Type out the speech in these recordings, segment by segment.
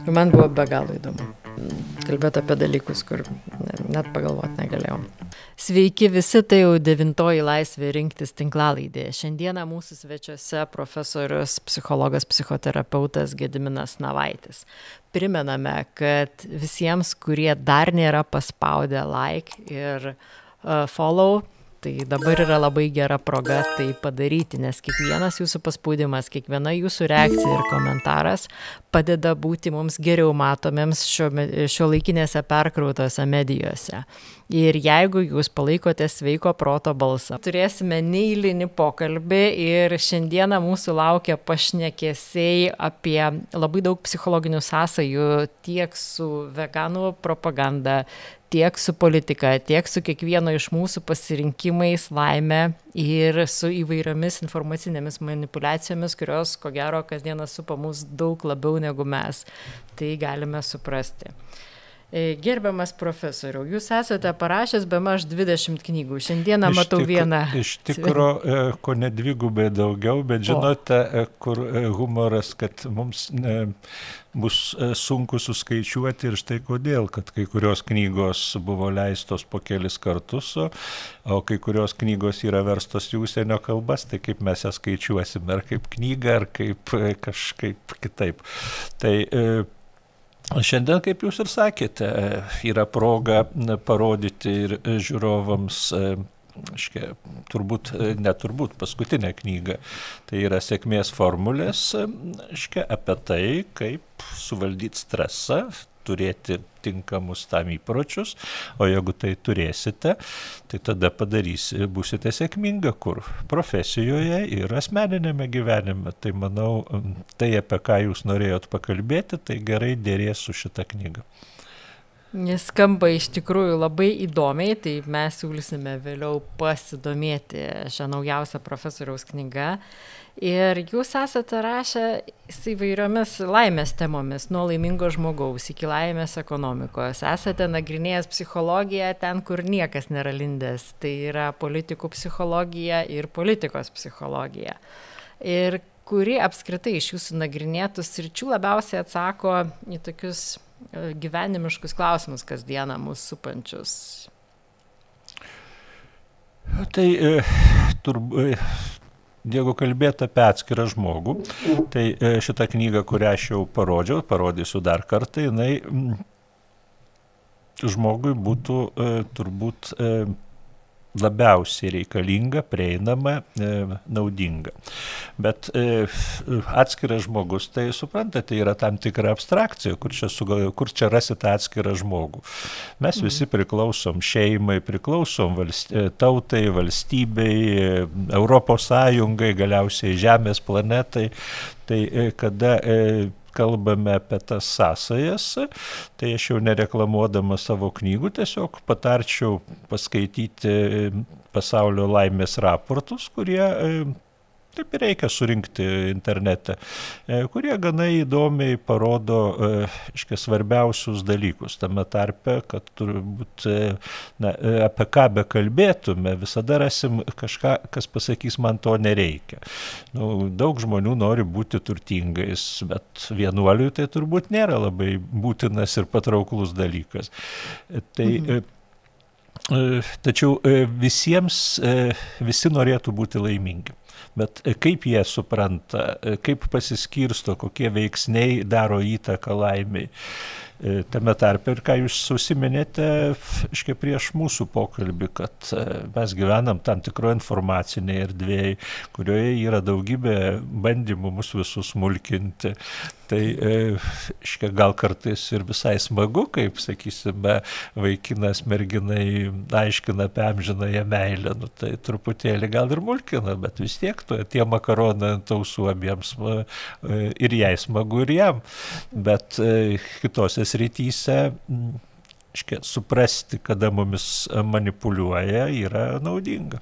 Man buvo be galo įdomu kalbėti apie dalykus, kur net pagalvoti negalėjau. Sveiki visi, tai jau 9-oji laisvė rinktis tinklalaidė. Šiandieną mūsų svečiuose profesorius, psichologas, psichoterapeutas Gediminas Navaitis. Primename, kad visiems, kurie dar nėra paspaudę like ir follow, tai dabar yra labai gera proga tai padaryti, nes kiekvienas jūsų paspaudimas, kiekviena jūsų reakcija ir komentaras padeda būti mums geriau matomiems šiuolaikinėse perkrautose medijose. Ir jeigu jūs palaikote sveiko proto balsą, turėsime neeilinį pokalbį ir šiandieną mūsų laukia pašnekesiai apie labai daug psichologinių sąsajų tiek su veganų propaganda, tiek su politika, tiek su kiekvieno iš mūsų pasirinkimais, laime ir su įvairiomis informacinėmis manipulacijomis, kurios, ko gero, kasdieną supa mus daug labiau negu mes. Tai galime suprasti. Gerbiamas profesoriau, jūs esate parašęs bemaž 20 knygų. Šiandieną matau vieną. Iš tikro, ko ne dvigubai daugiau, bet žinote, kur humoras, kad mums bus sunku suskaičiuoti ir štai kodėl, kad kai kurios knygos buvo leistos po kelis kartus, o kai kurios knygos yra verstos į užsienio kalbas, tai kaip mes jas skaičiuosime, ar kaip knygą, ar kaip kažkaip kitaip. Tai šiandien, kaip jūs ir sakėte, yra proga parodyti ir žiūrovams, paskutinę knygą. Tai yra sėkmės formulės, apie tai, kaip suvaldyti stresą, turėti tinkamus tam įpročius, o jeigu tai turėsite, tai tada būsite sėkminga kur profesijoje ir asmeninėme gyvenime. Tai manau, tai apie ką jūs norėjot pakalbėti, tai gerai dėrės su šita knyga. Jis skamba iš tikrųjų labai įdomiai, tai mes siūlysime vėliau pasidomėti šią naujausią profesoriaus knygą. Ir jūs esate rašę įvairiomis laimės temomis, nuo laimingo žmogaus iki laimės ekonomikos. Esate nagrinėjęs psichologiją ten, kur niekas nėra lindęs. Tai yra politikų psichologija ir politikos psichologija. Ir kuri apskritai iš jūsų nagrinėtų sričių labiausiai atsako į tokius gyvenimiškus klausimus kasdieną mūsų supančius? Tai jeigu kalbėti apie atskirą žmogų, tai šitą knygą, kurią aš jau parodysiu dar kartą, jinai žmogui būtų turbūt labiausiai reikalinga, prieinama, naudinga. Bet atskiras žmogus, tai suprantate, yra tam tikra abstrakcija, kur čia rasite atskirą žmogų. Mes visi priklausom šeimai, priklausom tautai, valstybei, Europos Sąjungai, galiausiai Žemės planetai. Tai kada kalbame apie tas sąsajas, tai aš jau nereklamuodama savo knygų, tiesiog patarčiau paskaityti pasaulio laimės raportus, kurie taip ir reikia surinkti internete, kurie gana įdomiai parodo svarbiausius dalykus. Tame tarpe, kad turbūt apie ką bekalbėtume, visada rasim kažką, kas pasakys, man to nereikia. Daug žmonių nori būti turtingais, bet vienuoliui tai turbūt nėra labai būtinas ir patrauklus dalykas. Tačiau visi norėtų būti laimingi. Bet kaip jie supranta, kaip pasiskirsto, kokie veiksniai daro įtaką laimiai. Tame tarpe ir ką jūs užsiminėte prieš mūsų pokalbį, kad mes gyvenam tam tikroje informacinėje erdvėje, kurioje yra daugybė bandymų mus visus smulkinti. Tai gal kartais ir visai smagu, kaip, sakysime, vaikinas merginai aiškina apie amžinąją meilę. Tai truputėlį gal ir mulkina, bet vis tiek tie makaronai ant ausų abiems ir jai smagu, ir jam. Bet kitose srityse suprasti, kada mumis manipuliuoja, yra naudinga.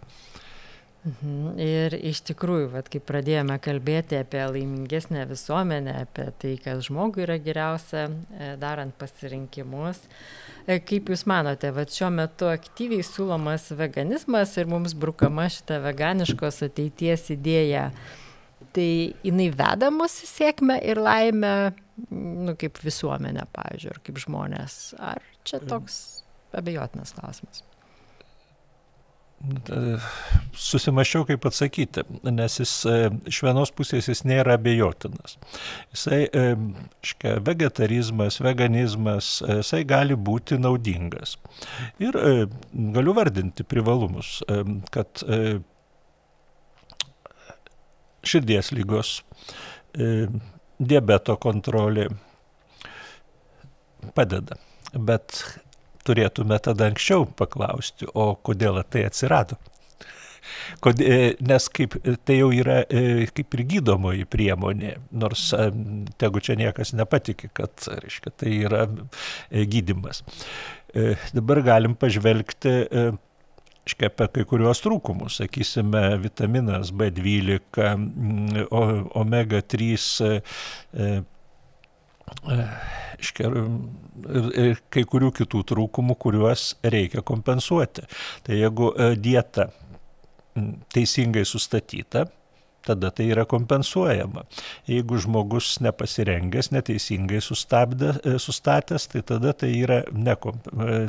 Ir iš tikrųjų, kai pradėjome kalbėti apie laimingesnę visuomenę, apie tai, kas žmogui yra geriausia, darant pasirinkimus, kaip jūs manote, šiuo metu aktyviai siūlomas veganizmas ir mums brukama šita veganiškos ateities idėja, Tai jinai veda mus į sėkmę ir laimę, kaip visuomenė, pavyzdžiui, ar kaip žmonės. Ar čia toks abejotinas klausimas? Susimaščiau, kaip atsakyti, nes jis iš vienos pusės jis nėra abejotinas. Jisai, vegetarizmas, veganizmas, jisai gali būti naudingas. Ir galiu vardinti privalumus, kad širdies ligos, diabeto kontrolė padeda, bet turėtume tada anksčiau paklausti, o kodėl tai atsirado. Nes tai jau yra kaip ir gydomoji priemonė, nors tegu čia niekas nepatiki, kad reiškia, tai yra gydymas. Dabar galim pažvelgti apie kai kuriuos trūkumus, sakysime, vitaminas B12, omega 3, ir kai kurių kitų trūkumų, kuriuos reikia kompensuoti. Tai jeigu dieta teisingai sustatyta, tada tai yra kompensuojama. Jeigu žmogus nepasirengęs, neteisingai sustatęs, tai tada tai yra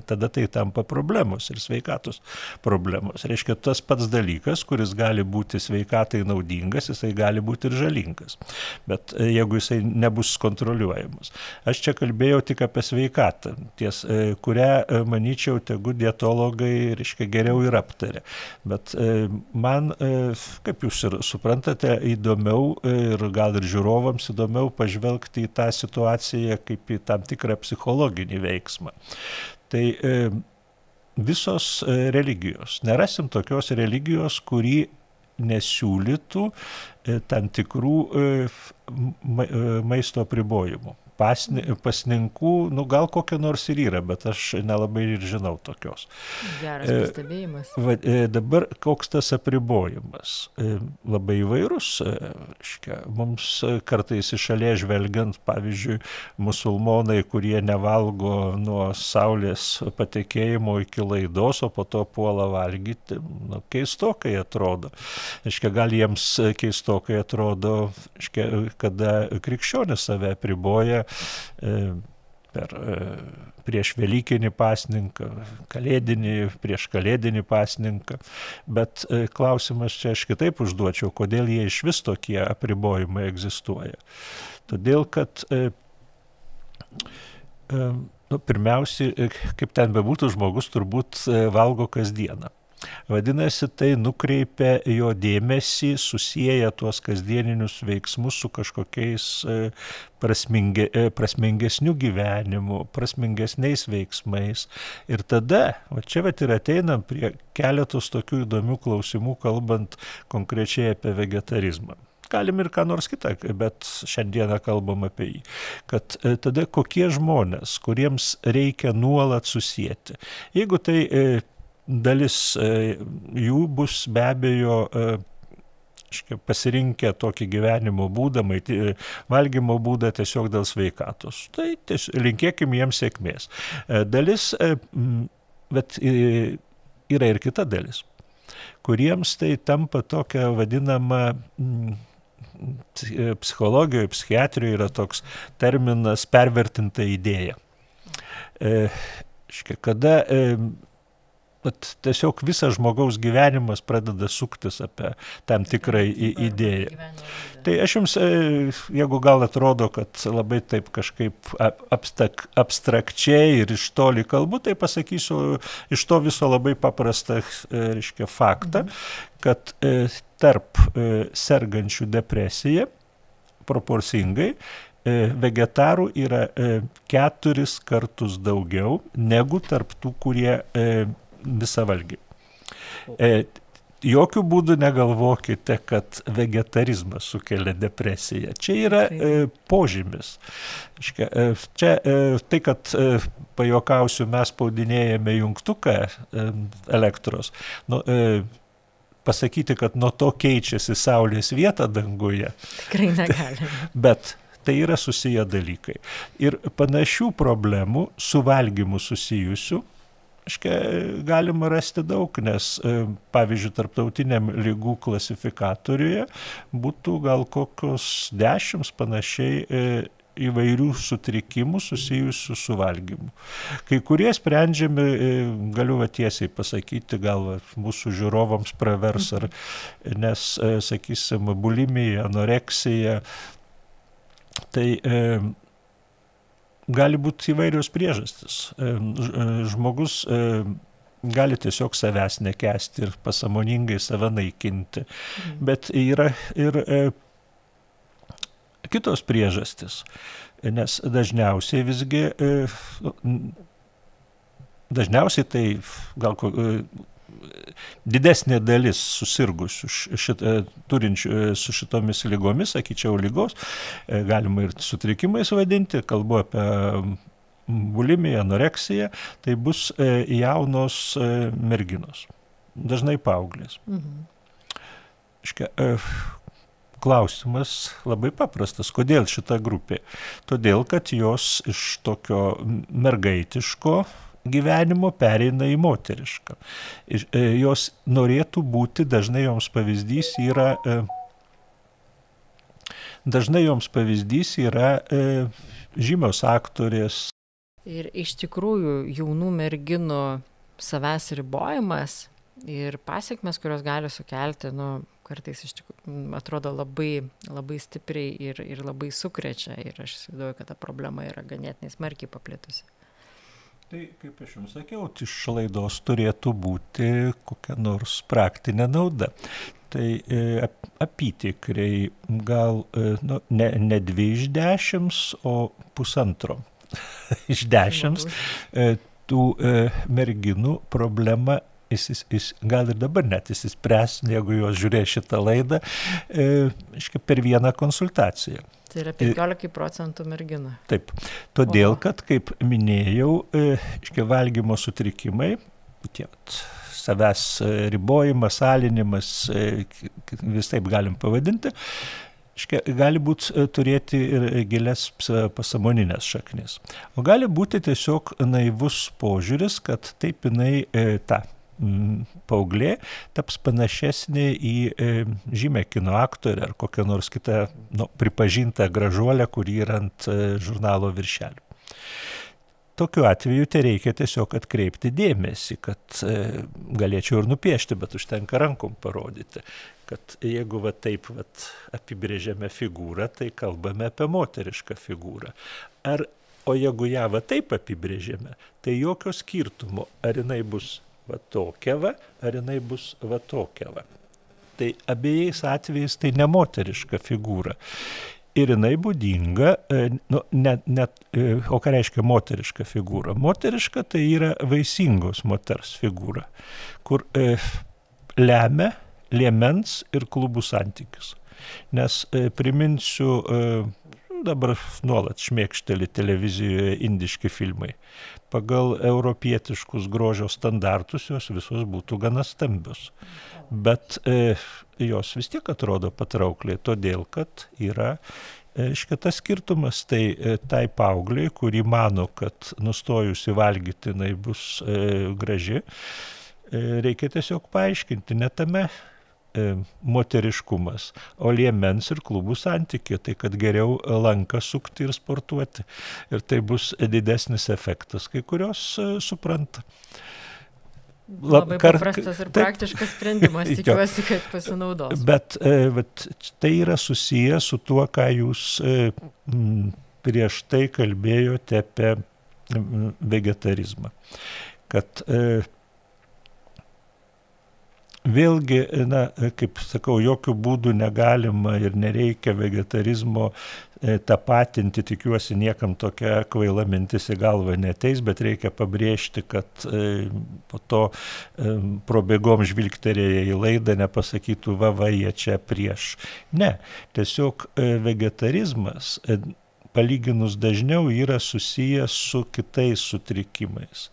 tada tai tampa problemos ir sveikatos problemos. Reiškia, tas pats dalykas, kuris gali būti sveikatai naudingas, jisai gali būti ir žalingas. Bet jeigu jisai nebus kontroliuojamas. Aš čia kalbėjau tik apie sveikatą, kurią, manyčiau, tegu dietologai, reiškia, geriau ir aptarė. Bet man, kaip jūs ir suprantate, įdomiau ir gal ir žiūrovams įdomiau pažvelgti į tą situaciją kaip į tam tikrą psichologinį veiksmą. Tai visos religijos, nerasim tokios religijos, kuri nesiūlytų tam tikrų maisto apribojimų. Pasninkų, gal kokia nors ir yra, bet aš nelabai ir žinau tokios. Geras pastebėjimas. Dabar koks tas apribojimas? Labai įvairus. Mums kartais iš šalies žvelgiant, pavyzdžiui, musulmonai, kurie nevalgo nuo saulės patekėjimo iki laidos, o po to puola valgyti, keistokai atrodo. Gal jiems keistokai atrodo, kada krikščionis save apriboja prieš velykinį pasninką, prieš kalėdinį pasninką. Bet klausimas čia aš kitaip užduočiau, kodėl jie iš vis tokie apribojimai egzistuoja. Todėl, kad pirmiausiai, kaip ten bebūtų, žmogus turbūt valgo kasdieną. Vadinasi, tai nukreipia jo dėmesį, susieja tuos kasdieninius veiksmus su kažkokiais prasmingesniu gyvenimu, prasmingesniais veiksmais. Ir tada, čia ir ateinam prie keletos tokių įdomių klausimų, kalbant konkrečiai apie vegetarizmą. Galim ir ką nors kitą, bet šiandieną kalbam apie jį. Kad tada kokie žmonės, kuriems reikia nuolat susieti. Jeigu tai dalis jų bus be abejo pasirinkę tokį gyvenimo būdą, valgymo būdą tiesiog dėl sveikatos. Tai linkėkim jiems sėkmės. Dalis, bet yra ir kita dalis, kuriems tai tampa tokia vadinama, psichologijoje, psichiatrijoje yra toks terminas pervertinta idėja. Kada tiesiog visas žmogaus gyvenimas pradeda suktis apie tam tikrą idėją. Tai aš jums, jeigu gal atrodo, kad labai taip kažkaip abstrakčiai ir iš toli kalbu, tai pasakysiu iš to viso labai paprastą faktą, kad tarp sergančių depresija proporcingai vegetarų yra 4 kartus daugiau negu tarp tų, kurie visavalgiai. Jokių būdų negalvokite, kad vegetarizmas sukelia depresiją. Čia yra požymis. Čia tai, kad pajuokausiu, mes spaudinėjame jungtuką elektros, pasakyti, kad nuo to keičiasi Saulės vieta danguje. Tikrai negalime. Bet tai yra susiję dalykai. Ir panašių problemų su valgymu susijusių galima rasti daug, nes, pavyzdžiui, tarptautiniam lygų klasifikatoriuje būtų gal kokios 10 panašiai įvairių sutrikimų susijusių su valgymu. Kai kurie sprendžiami, galiu tiesiai pasakyti, gal mūsų žiūrovams pravers, nes, sakysim, bulimija, anoreksija, tai gali būti įvairios priežastys. Žmogus gali tiesiog savęs nekęsti ir pasąmoningai save naikinti, bet yra ir kitos priežastys, nes dažniausiai visgi, tai gal didesnė dalis susirgusių turinčių su šitomis lygomis, sakyčiau, lygos, galima ir sutrikimais vadinti, kalbu apie bulimiją, anoreksiją, tai bus jaunos merginos, dažnai paauglės. Klausimas labai paprastas. Kodėl šita grupė? Todėl, kad jos iš tokio mergaitiško gyvenimo pereina į moterišką. Jos norėtų būti, dažnai joms pavyzdys yra žymios aktorės. Ir iš tikrųjų jaunų merginų savęs ribojimas ir pasekmes, kurios gali sukelti, kartais iš tikrųjų atrodo labai, labai stipriai ir labai sukrečia. Ir aš įsivaizduoju, kad ta problema yra ganėtinai smarkiai paplitusi. Tai, kaip aš jums sakiau, iš laidos turėtų būti kokia nors praktinė nauda. Tai apytikriai gal ne 2 iš 10, o 1,5 iš 10 tų merginų problema gal ir dabar net įsispręs, jeigu jos žiūrės šitą laidą, per vieną konsultaciją. Tai yra 15% merginų. Taip. Todėl, kad, kaip minėjau, valgymo sutrikimai, savęs ribojimas, alinimas, vis taip galim pavadinti, gali turėti ir gilias pasąmoninės šaknis. O gali būti tiesiog naivus požiūris, kad taip jinai paauglė taps panašesnė į žymę kino aktorę ar kokią nors kitą pripažintą gražuolę, kuri yra ant žurnalo viršelių. Tokiu atveju tai reikia tiesiog atkreipti dėmesį, kad galėčiau ir nupiešti, bet užtenka rankom parodyti, kad jeigu taip apibrėžiame figūrą, tai kalbame apie moterišką figūrą. O jeigu ją taip apibrėžiame, tai jokio skirtumo, ar jinai bus tokia ar jinai bus tokia. Tai abiejais atvejais tai ne moteriška figūra. Ir jinai būdinga, o ką reiškia moteriška figūra? Moteriška tai yra vaisingos moters figūra, kur lemia liemens ir klubų santykius. Nes priminsiu, dabar nuolat šmėkšteli televizijoje indiški filmai. Pagal europietiškus grožio standartus jos visos būtų gana stambios. Bet jos vis tiek atrodo patraukliai, todėl kad yra tas skirtumas tai paaugliai, kuri mano, kad nustojusi valgyti jinai bus graži, reikia tiesiog paaiškinti, ne tame moteriškumas, o liemens ir klubų santykė, tai kad geriau lanką sukti ir sportuoti. Ir tai bus didesnis efektas, kai kurios supranta. Labai paprastas ir praktiškas sprendimas, tikiuosi, kad pasinaudos. Bet tai yra susiję su tuo, ką jūs prieš tai kalbėjote apie vegetarizmą. Kad vėlgi, kaip sakau, jokių būdų negalima ir nereikia vegetarizmo tapatinti, tikiuosi niekam tokia kvaila mintis į galvą neateis, bet reikia pabrėžti, kad po to probėgom žvilgterėję į laidą nepasakytų, jie čia prieš. Ne, tiesiog vegetarizmas palyginus dažniau yra susijęs su kitais sutrikimais.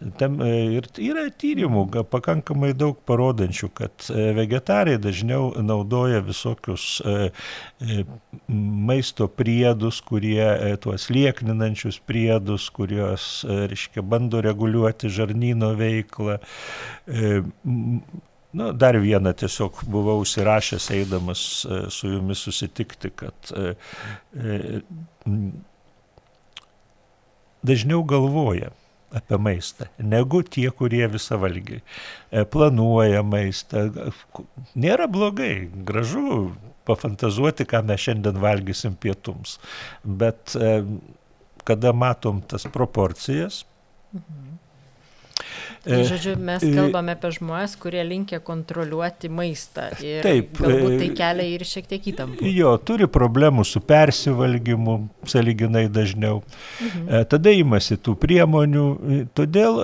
Ir yra tyrimų pakankamai daug parodančių, kad vegetarai dažniau naudoja visokius maisto priedus, kurie tuos liekninančius priedus, kurios, reiškia, bando reguliuoti žarnyno veiklą. Dar vieną tiesiog buvau užsirašęs eidamas su jumis susitikti, kad dažniau galvoja apie maistą, negu tie, kurie visavalgiai. Planuoja maistą. Nėra blogai, gražu pafantazuoti, ką mes šiandien valgysim pietums. Bet kada matom tas proporcijas, Tai, žodžiu, mes kalbame apie žmonės, kurie linkia kontroliuoti maistą ir taip, galbūt tai kelia ir šiek tiek įtampų. Jo, turi problemų su persivalgymu, sąlyginai dažniau. Tada imasi tų priemonių, todėl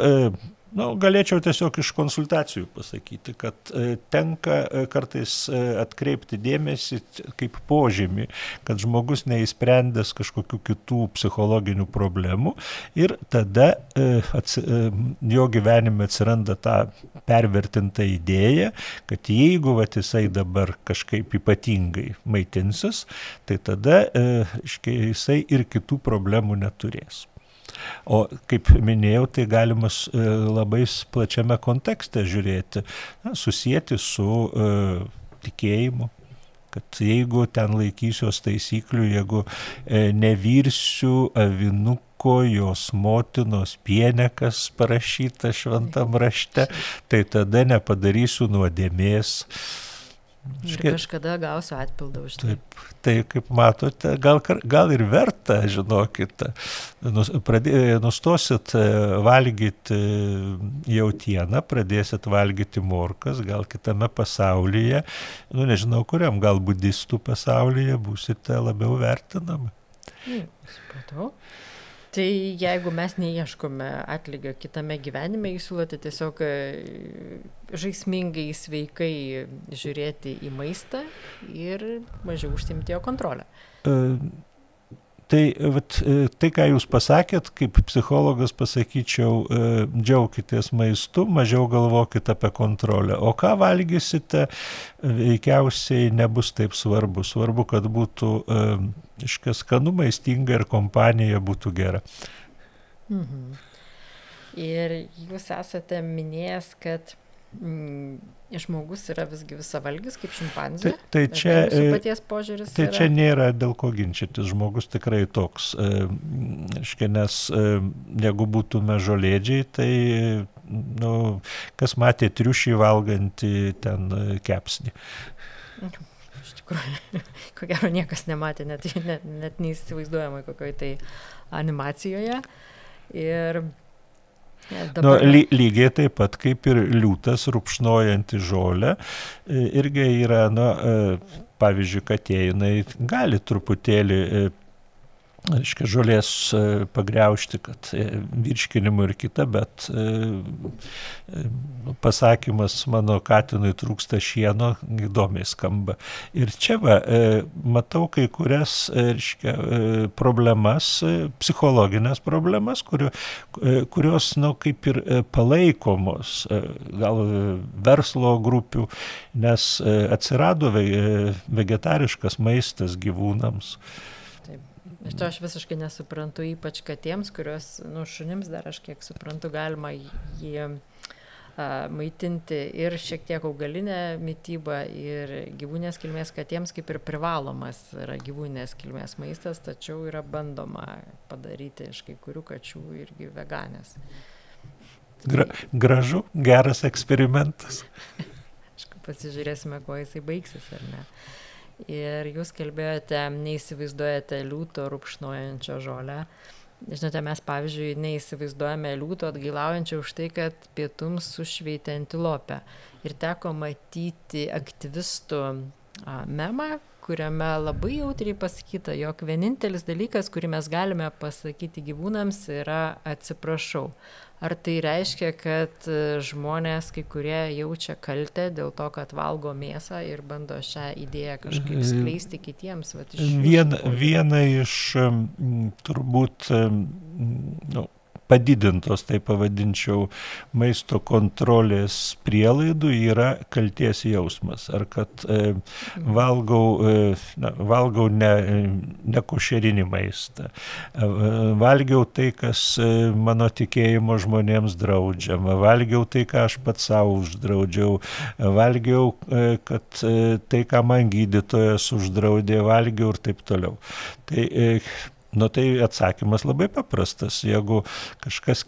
galėčiau tiesiog iš konsultacijų pasakyti, kad tenka kartais atkreipti dėmesį kaip požymį, kad žmogus neįsprendęs kažkokių kitų psichologinių problemų ir tada jo gyvenime atsiranda ta pervertinta idėja, kad jeigu jisai dabar kažkaip ypatingai maitinsis, tai tada jisai ir kitų problemų neturės. O kaip minėjau, tai galima labai plačiame kontekste žiūrėti, susijęti su tikėjimu, kad jeigu ten laikysiuos taisyklių, jeigu nevirsiu avinuko jos motinos piene, kas parašyta šventam rašte, tai tada nepadarysiu nuodėmės. Ir kažkada gausiu atpildą už tai. Taip, tai kaip matote, gal ir verta, žinokite, nustosit valgyti jautieną, pradėsit valgyti morkas, gal kitame pasaulyje, nežinau kuriam, gal budistų pasaulyje būsite labiau vertinami. Supratau. Tai jeigu mes neieškome atlygio kitame gyvenime, jūs siūlote tiesiog žaismingai, sveikai žiūrėti į maistą ir mažiau užsiimti jo kontrolę. Tai, ką jūs pasakėt, kaip psichologas pasakyčiau, džiaukitės maistu, mažiau galvokit apie kontrolę. O ką valgysite, veikiausiai nebus taip svarbu. Svarbu, kad būtų skanu, maistinga ir kompanija būtų gera. Ir jūs esate minėjęs, kad žmogus yra visgi visavalgis kaip šimpanzė. Tai čia, paties požiūris tai čia nėra dėl ko ginčytis. Žmogus tikrai toks. Nes jeigu būtume žolėdžiai, tai kas matė triušį valgantį ten kepsnį? Iš tikrųjų, ko gero niekas nematė, net neįsivaizduojamai kokioj tai animacijoje. Ir dabar... lygiai taip pat kaip ir liūtas rupšnojanti žolę, irgi yra, pavyzdžiui, katė, jinai gali truputėlį žolės pagriaužti, kad virškinimų ir kita, bet pasakymas mano katinui trūksta šieno įdomiai skamba. Ir čia matau kai kurias problemas, psichologinės problemas, kurios kaip ir palaikomos gal verslo grupių, nes atsirado vegetariškas maistas gyvūnams. Aš visiškai nesuprantu, ypač katėms, kurios, šunims dar aš kiek suprantu, galima jį maitinti ir šiek tiek augalinę mitybą ir gyvūnės kilmės katėms kaip ir privalomas yra gyvūnės kilmės maistas, tačiau yra bandoma padaryti iš kai kurių kačių irgi veganės. Gražu, geras eksperimentas. Aišku, pasižiūrėsime, kuo jisai baigsis, ar ne. Ir jūs kalbėjote, neįsivaizduojate liūto rupšnojančio žolę. Žinote, mes, pavyzdžiui, neįsivaizduojame liūto atgailaujančio už tai, kad pietums sušveitė antilopę. Ir teko matyti aktyvistų memą, kuriame labai jautriai pasakyta, jog vienintelis dalykas, kurį mes galime pasakyti gyvūnams, yra atsiprašau. Ar tai reiškia, kad žmonės, kai kurie jaučia kaltę dėl to, kad valgo mėsą ir bando šią idėją kažkaip skleisti kitiems? Viena iš turbūt padidintos, tai pavadinčiau, maisto kontrolės prielaidų yra kaltės jausmas. Ar kad valgau ne košerinį maistą. Valgiau tai, kas mano tikėjimo žmonėms draudžiama. Valgiau tai, ką aš pats savo uždraudžiau. Valgiau, kad tai, ką man gydytojas uždraudė, valgiau ir taip toliau. Tai atsakymas labai paprastas. Jeigu kažkas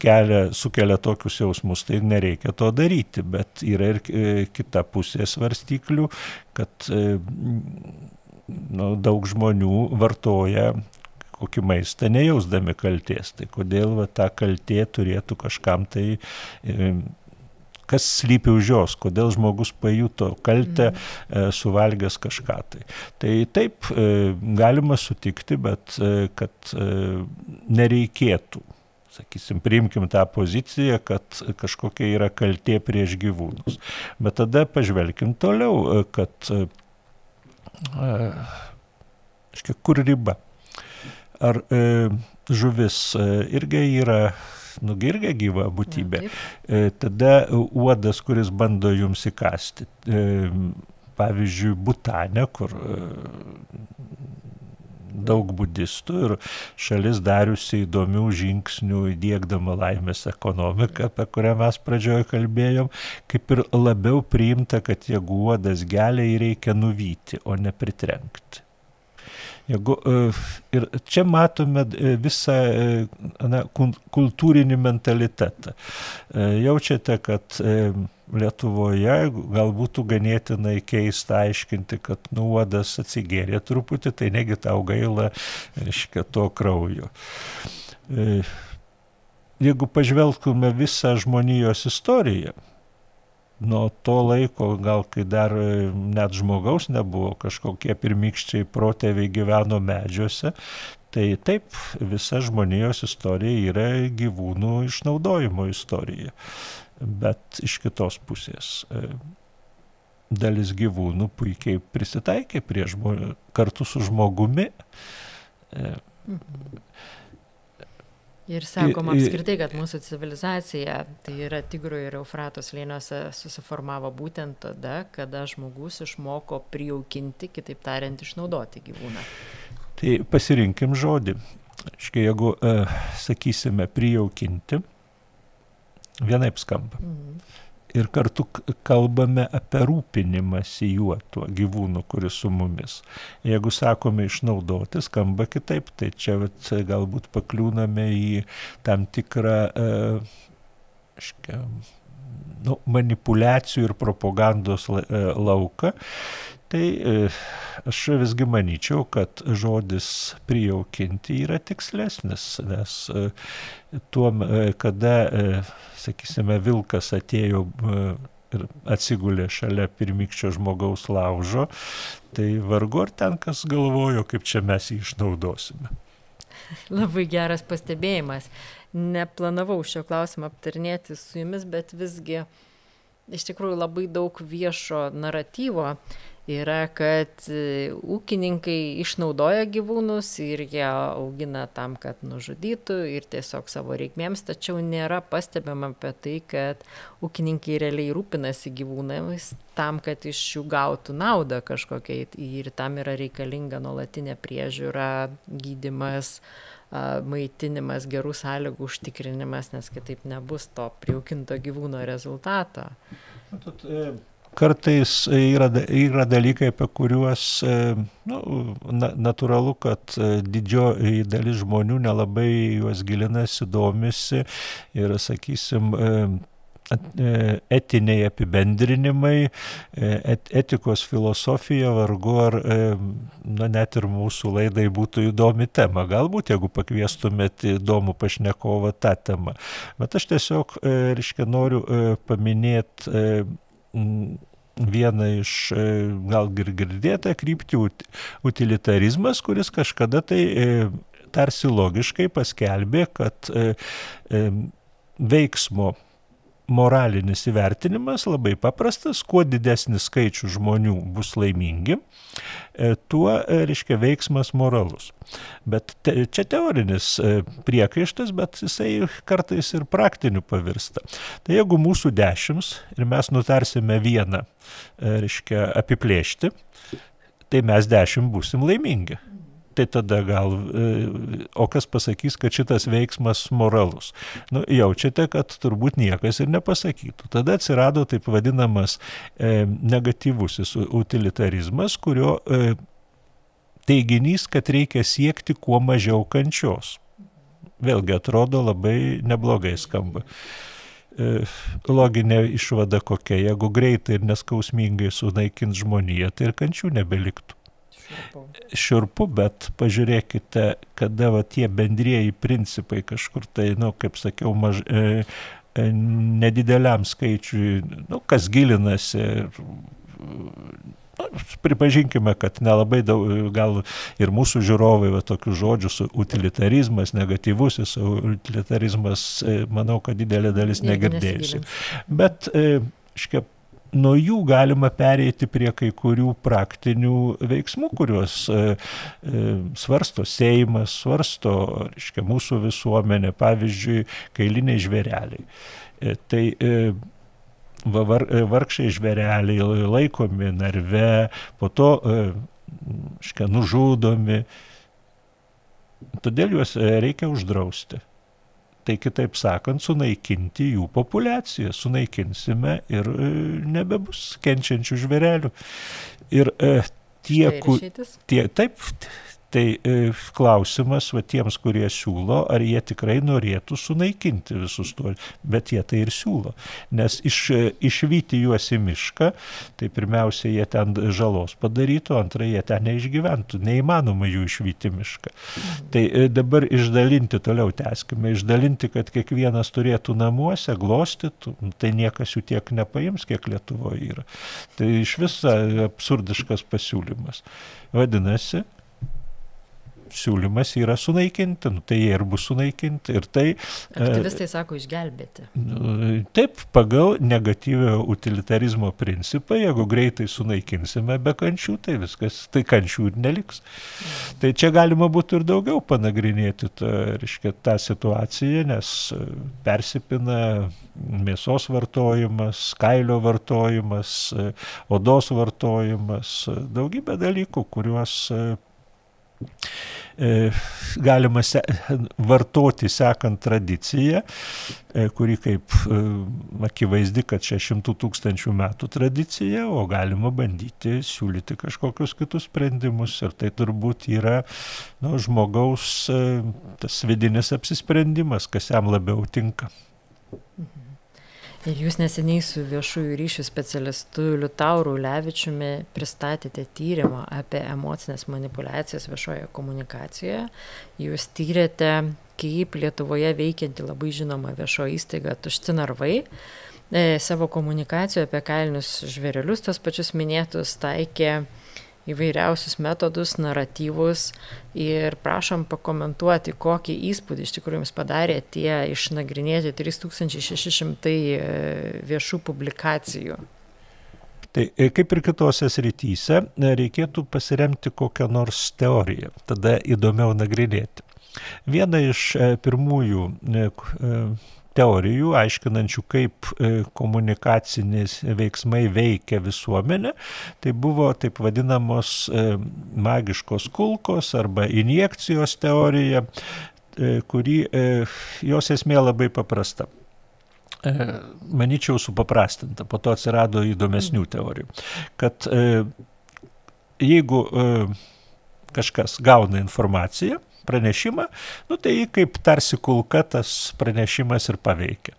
sukelia tokius jausmus, tai nereikia to daryti. Bet yra ir kita pusė svarstyklių, kad daug žmonių vartoja kokį maistą nejausdami kaltės. Tai kodėl ta kaltė turėtų kažkam tai... Kas slypi už jos, kodėl žmogus pajuto kaltę suvalgęs kažką tai. Tai taip, galima sutikti, bet kad nereikėtų, sakysim, priimkim tą poziciją, kad kažkokia yra kaltė prieš gyvūnus. Bet tada pažvelkim toliau, kad kur riba. Ar žuvis irgi yra irgi gyva būtybė. Tada uodas, kuris bando jums įkasti. Pavyzdžiui, Butane, kur daug budistų ir šalis dariusi įdomių žingsnių įdiegdama laimės ekonomiką, apie kurią mes pradžioje kalbėjom, kaip ir labiau priimta, kad jeigu uodas gelia, jį reikia nuvyti, o ne pritrenkti. Ir čia matome visą kultūrinį mentalitetą. Jaučiate, kad Lietuvoje gal būtų ganėtinai keista aiškinti, kad uodas atsigėrė truputį, tai negi tau gaila, reiškia, to kraujo. Jeigu pažvelgtume visą žmonijos istoriją, nuo to laiko, gal kai dar net žmogaus nebuvo, kažkokie pirmykščiai protėviai gyveno medžiuose, tai taip, visa žmonijos istorija yra gyvūnų išnaudojimo istorija. Bet iš kitos pusės dalis gyvūnų puikiai prisitaikė kartu su žmogumi. Ir sakoma apskritai, kad mūsų civilizacija, tai yra Tigro ir Eufrato slėniuose, susiformavo būtent tada, kada žmogus išmoko prijaukinti, kitaip tariant, išnaudoti gyvūną. Tai pasirinkim žodį. Jeigu sakysime prijaukinti, vienaip skamba. Ir kartu kalbame apie rūpinimąsi juo, tuo gyvūnu, kuris su mumis. Jeigu sakome išnaudoti, skamba kitaip, tai čia galbūt pakliūname į tam tikrą manipulacijų ir propagandos lauką. Tai aš visgi manyčiau, kad žodis prijaukinti yra tikslesnis, nes kada, sakysime, vilkas atėjo ir atsigulė šalia pirmykščio žmogaus laužo, tai vargu ar ten kas galvojo, kaip čia mes jį išnaudosime. Labai geras pastebėjimas. Neplanavau šio klausimą aptarinėti su jumis, bet visgi iš tikrųjų labai daug viešo naratyvo yra, kad ūkininkai išnaudoja gyvūnus ir jie augina tam, kad nužudytų ir tiesiog savo reikmėms, tačiau nėra pastebima apie tai, kad ūkininkai realiai rūpinasi gyvūnais tam, kad iš jų gautų naudą kažkokiai ir tam yra reikalinga nuolatinė priežiūra, gydymas, maitinimas, gerų sąlygų užtikrinimas, nes kitaip nebus to prijaukinto gyvūno rezultato. Kartais yra dalykai, apie kuriuos natūralu, kad didžioji dalis žmonių nelabai juos gilinasi, domisi ir, sakysim, etiniai apibendrinimai, etikos filosofija vargu ar net ir mūsų laidai būtų įdomi tema. Galbūt, jeigu pakviestumėt įdomų pašnekovą tą temą. Bet aš tiesiog, noriu paminėti vieną iš gal girdėtą kryptį utilitarizmas, kuris kažkada tai tarsi logiškai paskelbė, kad veiksmo moralinis įvertinimas labai paprastas, kuo didesnis skaičius žmonių bus laimingi, tuo, reiškia, veiksmas moralus. Bet čia teorinis priekaištas, bet jisai kartais ir praktiniu pavirsta. Tai jeigu mūsų 10 ir mes nutarsime vieną, reiškia, apiplėšti, tai mes 10 būsim laimingi. Tai tada gal, o kas pasakys, kad šitas veiksmas moralus? Nu, jaučiate, kad turbūt niekas ir nepasakytų. Tada atsirado taip vadinamas negatyvusis utilitarizmas, kurio teiginys, kad reikia siekti kuo mažiau kančios. Vėlgi atrodo labai neblogai skamba. Loginė išvada kokia, jeigu greitai ir neskausmingai sunaikins žmoniją, tai ir kančių nebeliktų. Šiurpu, bet pažiūrėkite, kada tie bendrieji principai kažkur tai, kaip sakiau, nedideliam skaičiui, kas gilinasi, pripažinkime, kad nelabai daug, gal ir mūsų žiūrovai tokius žodžius utilitarizmas, negatyvusis utilitarizmas, manau, kad didelė dalis negirdėjusi. Bet, nuo jų galima pereiti prie kai kurių praktinių veiksmų, kuriuos svarsto Seimas, svarsto, reiškia, mūsų visuomenė, pavyzdžiui, kailiniai žvėreliai. Tai vargšai žvėreliai laikomi narve, po to, reiškia, nužudomi, todėl juos reikia uždrausti. Tai kitaip sakant, sunaikinti jų populiaciją, sunaikinsime ir nebebus kenčiančių žvėrelių. Ir taip, tai klausimas tiems, kurie siūlo, ar jie tikrai norėtų sunaikinti visus tuos, bet jie tai ir siūlo. Nes išvyti juos į mišką, tai pirmiausia, jie ten žalos padarytų, antra, jie ten neišgyventų, neįmanoma jų išvyti į mišką. Tai dabar išdalinti, toliau tęskime, išdalinti, kad kiekvienas turėtų namuose, glostytų, tai niekas jų tiek nepaims, kiek Lietuvoje yra. Tai iš viso absurdiškas pasiūlymas. Vadinasi, siūlymas yra sunaikinti, tai jie ir bus sunaikinti. Ir tai, aktyvistai sako išgelbėti. Taip, pagal negatyvio utilitarizmo principą, jeigu greitai sunaikinsime be kančių, tai viskas, tai kančių ir neliks. Tai čia galima būtų ir daugiau panagrinėti tą situaciją, nes persipina mėsos vartojimas, kailio vartojimas, odos vartojimas, daugybė dalykų, kuriuos galima vartoti sekant tradiciją, kuri kaip akivaizdi, kad čia 100 000 metų tradicija, o galima bandyti siūlyti kažkokius kitus sprendimus. Ir tai turbūt yra žmogaus tas vidinis apsisprendimas, kas jam labiau tinka. Ir jūs neseniai su viešųjų ryšių specialistu Liutauru Ulevičiumi pristatėte tyrimą apie emocinės manipuliacijas viešoje komunikacijoje. Jūs tyrėte, kaip Lietuvoje veikianti labai žinoma viešoji įstaiga Tušti narvai savo komunikacijoje apie kailinius žvėrelius, tos pačius minėtus, taikė įvairiausius metodus, naratyvus ir prašom pakomentuoti, kokį įspūdį iš tikrųjų jums padarė tie išnagrinėti 3600 viešų publikacijų. Tai kaip ir kitose srityse, reikėtų pasiremti kokią nors teoriją, tada įdomiau nagrinėti. Viena iš pirmųjų teorijų, aiškinančių, kaip komunikaciniai veiksmai veikia visuomenę, tai buvo taip vadinamos magiškos kulkos arba injekcijos teorija, kuri jos esmė labai paprasta. Manyčiau, supaprastinta, po to atsirado įdomesnių teorijų. Kad jeigu kažkas gauna informaciją, pranešimą, tai kaip tarsi kulka tas pranešimas ir paveikia.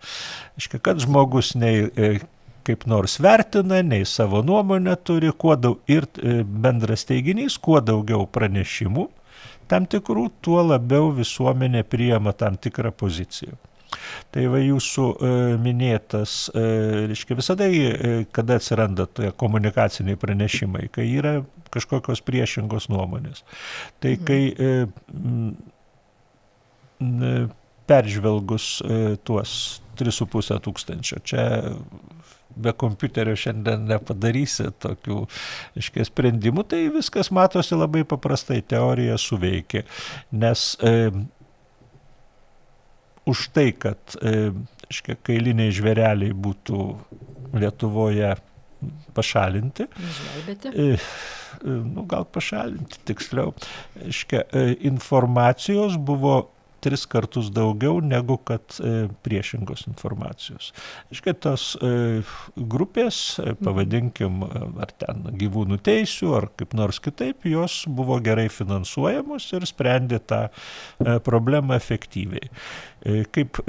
Aiškia, kad žmogus nei kaip nors vertina, nei savo nuomonę turi, ir bendras teiginys, kuo daugiau pranešimų tam tikrų, tuo labiau visuomenė priima tam tikrą poziciją. Tai va jūsų minėtas, reiškia, visada, kada atsiranda toje komunikaciniai pranešimai, kai yra kažkokios priešingos nuomonės. Tai kai peržvelgus tuos 3,5 tūkstančio, čia be kompiuterio šiandien nepadarysi tokių, reiškia, sprendimų, tai viskas matosi labai paprastai, teorija suveikia, nes už tai, kad kailiniai žvėreliai būtų Lietuvoje pašalinti, gal pašalinti tiksliau, informacijos buvo 3 kartus daugiau negu kad priešingos informacijos. Tos grupės, pavadinkim, ar ten gyvūnų teisių, ar kaip nors kitaip, jos buvo gerai finansuojamos ir sprendė tą problemą efektyviai. Kaip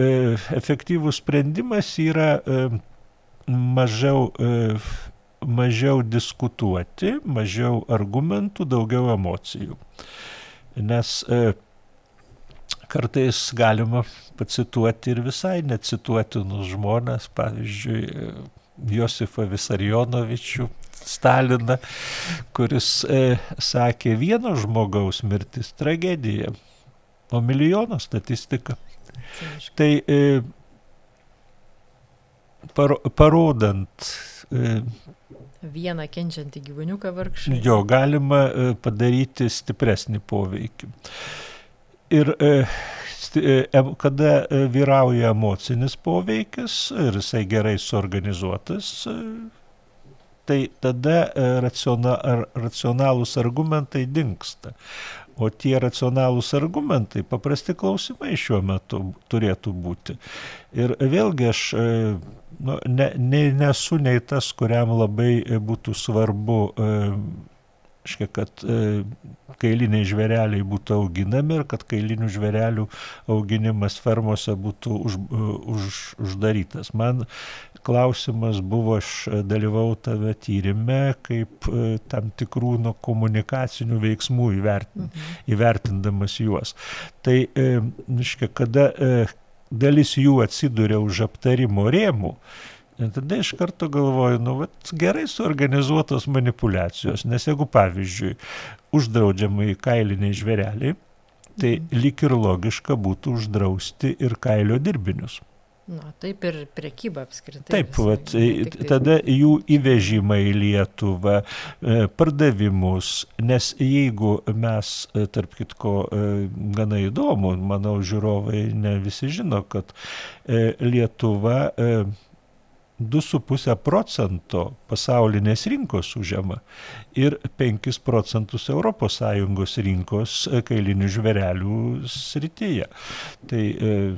efektyvus sprendimas yra mažiau diskutuoti, mažiau argumentų, daugiau emocijų. Nes kartais galima pacituoti ir visai necituotinus žmones, pavyzdžiui, Josifą Visarionovičių, Staliną, kuris sakė, vieno žmogaus mirtis tragedija, o milijono statistika. Tai parodant vieną kenčiantį gyvūniuką vargšą. Jo, galima padaryti stipresnį poveikį. Ir kada vyrauja emocinis poveikis ir jisai gerai suorganizuotas, tai tada racionalūs argumentai dingsta. O tie racionalūs argumentai, paprasti klausimai šiuo metu turėtų būti. Ir vėlgi aš nesu nei tas, kuriam labai būtų svarbu, kad kailiniai žvėreliai būtų auginami ir kad kailinių žvėrelių auginimas fermose būtų uždarytas. Man klausimas buvo, aš dalyvau tame tyrime, kaip tam tikrų komunikacinių veiksmų įvertindamas juos. Tai, kada dalis jų atsiduria už aptarimo rėmų, tada iš karto galvoju, gerai suorganizuotos manipulacijos, nes jeigu, pavyzdžiui, uždraudžiamai kailiniai žvėreliai, tai lyg ir logiška būtų uždrausti ir kailio dirbinius. Taip ir prekyba apskritai. Taip, tada jų įvežimą į Lietuvą, pardavimus, nes jeigu mes, tarp kitko, gana įdomu, manau, žiūrovai ne visi žino, kad Lietuva 2,5% pasaulinės rinkos užima ir 5% ES rinkos kailinių žvėrelių srityje. Tai,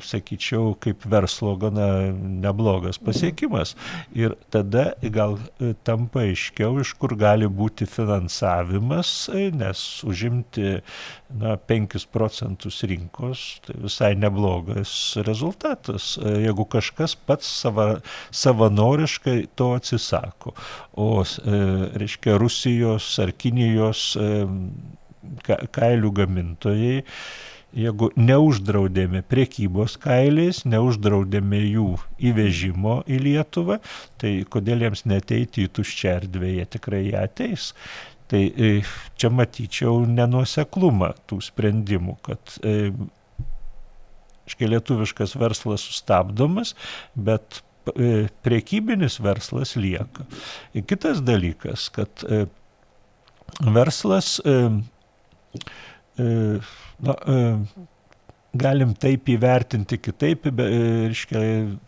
sakyčiau, kaip verslo gana neblogas pasiekimas. Ir tada gal tampa aiškiau, iš kur gali būti finansavimas, nes užimti 5% rinkos, tai visai neblogas rezultatas, jeigu kažkas pats savanoriškai to atsisako. O, reiškia, Rusijos ar Kinijos kailių gamintojai, jeigu neuždraudėme prekybos kailiais, neuždraudėme jų įvežimo į Lietuvą, tai kodėl jiems neateiti į tuščią erdvę, jie tikrai ją ateis. Tai čia matyčiau nenuoseklumą tų sprendimų, kad lietuviškas verslas sustabdomas, bet prekybinis verslas lieka. Kitas dalykas, kad verslas, galim taip įvertinti kitaip,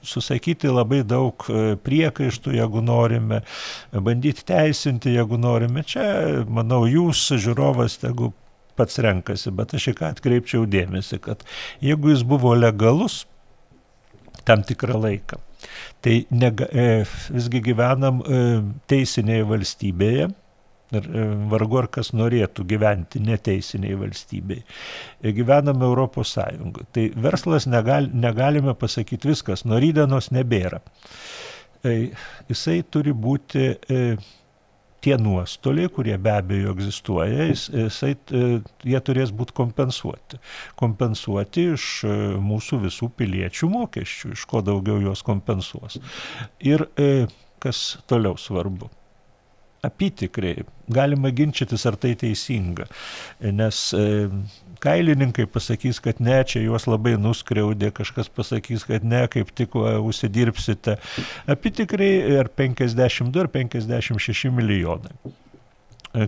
susakyti labai daug priekaištų, jeigu norime, bandyti teisinti, jeigu norime. Čia, manau, jūs, žiūrovas, tegu pats renkasi, bet aš į ką atkreipčiau dėmesį, kad jeigu jis buvo legalus tam tikrą laiką, tai visgi gyvenam teisinėje valstybėje, ir vargu ar kas norėtų gyventi neteisinėje valstybėje. Gyvename Europos Sąjungoje. Tai verslas negalime pasakyti viskas, nuo rytdienos nebėra. Jisai turi būti tie nuostoliai, kurie be abejo egzistuoja, jie turės būti kompensuoti. Kompensuoti iš mūsų visų piliečių mokesčių, iš ko daugiau juos kompensuos. Ir kas toliau svarbu. Apytikriai galima ginčytis, ar tai teisinga, nes kailininkai pasakys, kad ne, čia juos labai nuskriaudė, kažkas pasakys, kad ne, kaip tik užsidirbsite. Apytikriai ar 52 ar 56 milijonai.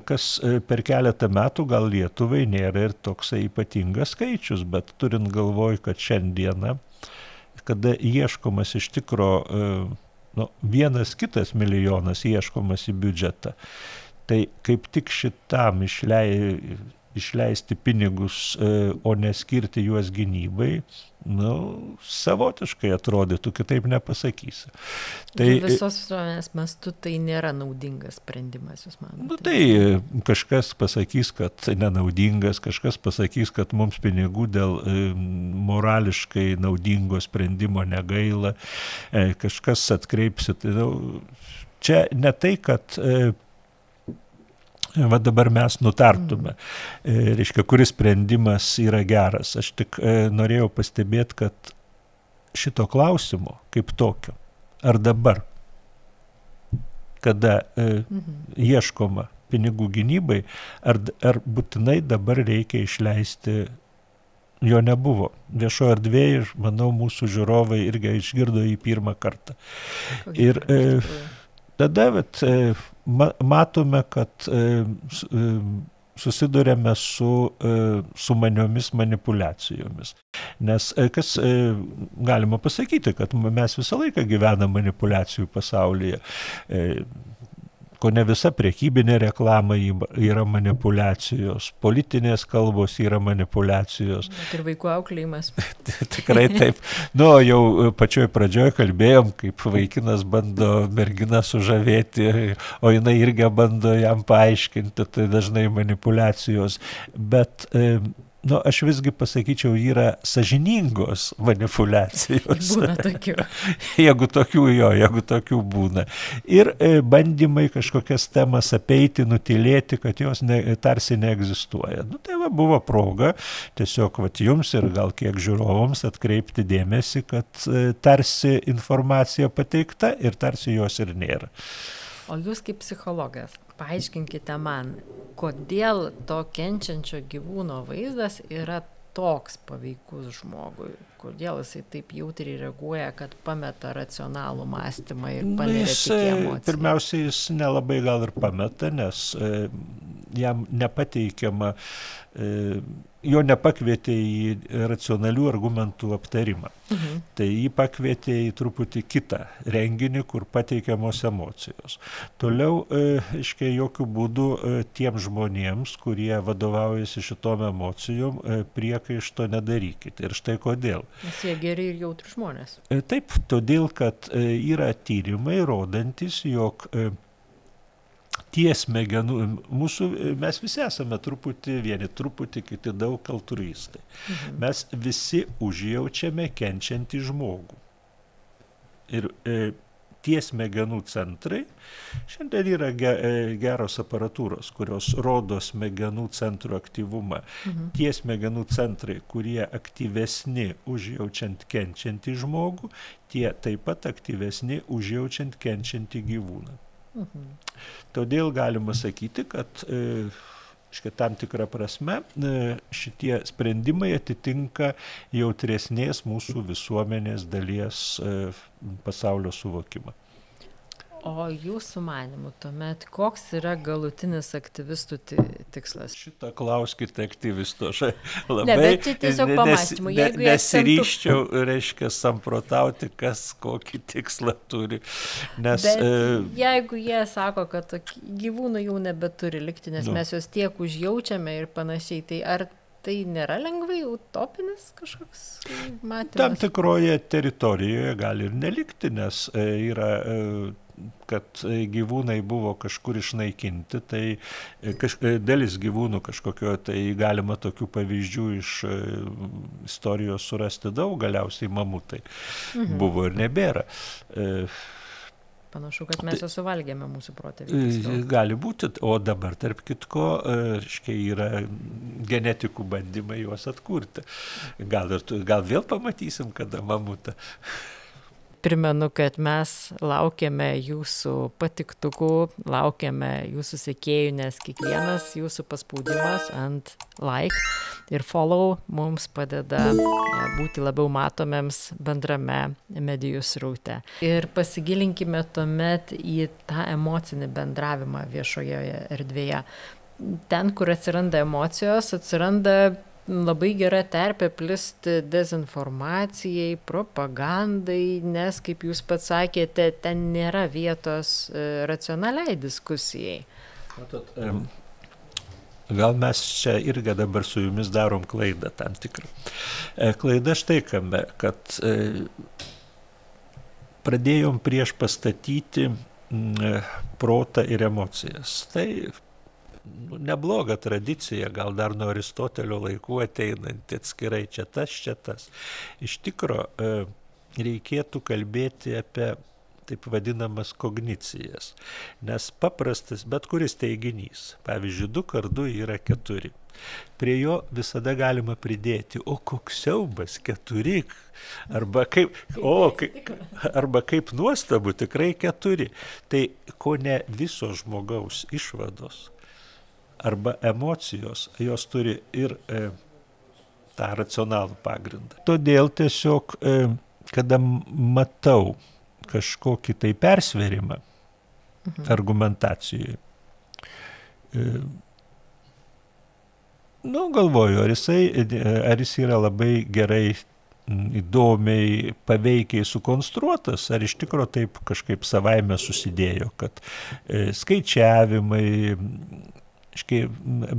Kas per keletą metų gal Lietuvai nėra ir toksai ypatingas skaičius, bet turint galvoj, kad šiandieną, kada ieškomas iš tikro vienas kitas milijonas ieškomas į biudžetą, tai kaip tik šitam išleisti pinigus, o neskirti juos gynybai, savotiškai atrodytų, kitaip nepasakysi. Tai visos visuomenės mastu tai nėra naudingas sprendimas, jūs manote? Tai kažkas pasakys, kad nenaudingas, kažkas pasakys, kad mums pinigų dėl morališkai naudingo sprendimo negaila, kažkas atkreipsit. Čia ne tai, kad va dabar mes nutartume, reiškia, kuris sprendimas yra geras. Aš tik norėjau pastebėti, kad šito klausimo kaip tokio, ar dabar, kada ieškoma pinigų gynybai, ar būtinai dabar reikia išleisti, jo nebuvo. Viešoje erdvėje, manau, mūsų žiūrovai irgi išgirdo jį pirmą kartą. Ir tada matome, kad susidurėme su maniomis manipuliacijomis. Nes kas galima pasakyti, kad mes visą laiką gyvename manipulacijų pasaulyje. Ko ne visa prekybinė reklama yra manipulacijos, politinės kalbos yra manipulacijos. Bet ir vaikų auklėjimas. Tikrai taip. Jau pačioj pradžioj kalbėjom, kaip vaikinas bando merginą sužavėti, o jinai irgi bando jam paaiškinti, tai dažnai manipulacijos. Bet aš visgi pasakyčiau, yra sąžiningos manipulacijos. Būna tokių. Jeigu tokių būna. Ir bandymai kažkokias temas apeiti, nutylėti, kad jos tarsi neegzistuoja. Tai buvo proga tiesiog jums ir gal kiek žiūrovams atkreipti dėmesį, kad tarsi informacija pateikta ir tarsi jos ir nėra. O jūs kaip psichologas, paaiškinkite man, kodėl to kenčiančio gyvūno vaizdas yra toks paveikus žmogui? Kodėl jisai taip jautriai reaguoja, kad pameta racionalų mąstymą ir paneria tik į emociją? Pirmiausia, jis nelabai gal ir pameta, nes jam nepateikiama, jo nepakvietė į racionalių argumentų aptarimą. Tai jį pakvietė į truputį kitą renginį, kur pateikiamos emocijos. Toliau, jokių būdų tiem žmonėms, kurie vadovaujasi šitom emocijom, priekaišto nedarykite. Ir štai kodėl. Nes jie geri ir jautri žmonės. Taip, todėl, kad yra tyrimai rodantis, jog tie smegenų, mes visi esame vieni truputį, kiti daug altruistai. Mes visi užjaučiame kenčiantį žmogų. Ir tie smegenų centrai, šiandien yra geros aparatūros, kurios rodo smegenų centrų aktyvumą. Tie smegenų centrai, kurie aktyvesni užjaučiant kenčiantį žmogų, tie taip pat aktyvesni užjaučiant kenčiantį gyvūną. Todėl galima sakyti, kad tam tikrą prasme šitie sprendimai atitinka jautresnės mūsų visuomenės dalies pasaulio suvokimą. O jūsų manymu tuomet, koks yra galutinis aktyvistų tikslas? Šitą klauskite aktyvisto. Aš labai nesiryščiau, samprotauti, kas kokį tikslą turi. Bet jeigu jie sako, kad gyvūnai jau nebeturi likti, nes mes juos tiek užjaučiame ir panašiai, tai ar tai nėra lengvai utopinis kažkoks matymas? Tam tikroje teritorijoje gali ir nelikti, nes yra kad gyvūnai buvo kažkur išnaikinti, tai dalis gyvūnų kažkokio, tai galima tokių pavyzdžių iš istorijos surasti daug, galiausiai mamutai buvo ir nebėra. Panašu, kad mes jau suvalgėme mūsų protėviai. Gali būti, o dabar, tarp kitko, yra genetikų bandymai juos atkurti. Gal vėl pamatysim kada mamutą. Primenu, kad mes laukiame jūsų patiktukų, laukiame jūsų sekėjų, nes kiekvienas jūsų paspaudimas ant like ir follow mums padeda būti labiau matomiems bendrame medijų sraute. Ir pasigilinkime tuomet į tą emocinį bendravimą viešoje erdvėje. Ten, kur atsiranda emocijos, atsiranda labai gera terpė plisti dezinformacijai, propagandai, nes, kaip jūs pats sakėte, ten nėra vietos racionaliai diskusijai. Matot, gal mes čia irgi dabar su jumis darom klaidą tam tikrą. Klaida štai kame, kad pradėjom prieš pastatyti protą ir emocijas. Tai nebloga tradicija, gal dar nuo Aristotelio laikų ateinanti atskirai čia tas. Iš tikro reikėtų kalbėti apie taip vadinamas kognicijas, nes paprastas bet kuris teiginys, pavyzdžiui, 2 × 2 yra 4. Prie jo visada galima pridėti, o koks siaubas 4, arba kaip nuostabu, tikrai 4. Tai ko ne viso žmogaus išvados arba emocijos, jos turi ir tą racionalų pagrindą. Todėl tiesiog, kada matau kažkokį tai persvėrimą argumentacijoje, galvoju, ar jis yra labai gerai, įdomiai, paveikiai sukonstruotas, ar iš tikro taip kažkaip savaime susidėjo, kad skaičiavimai,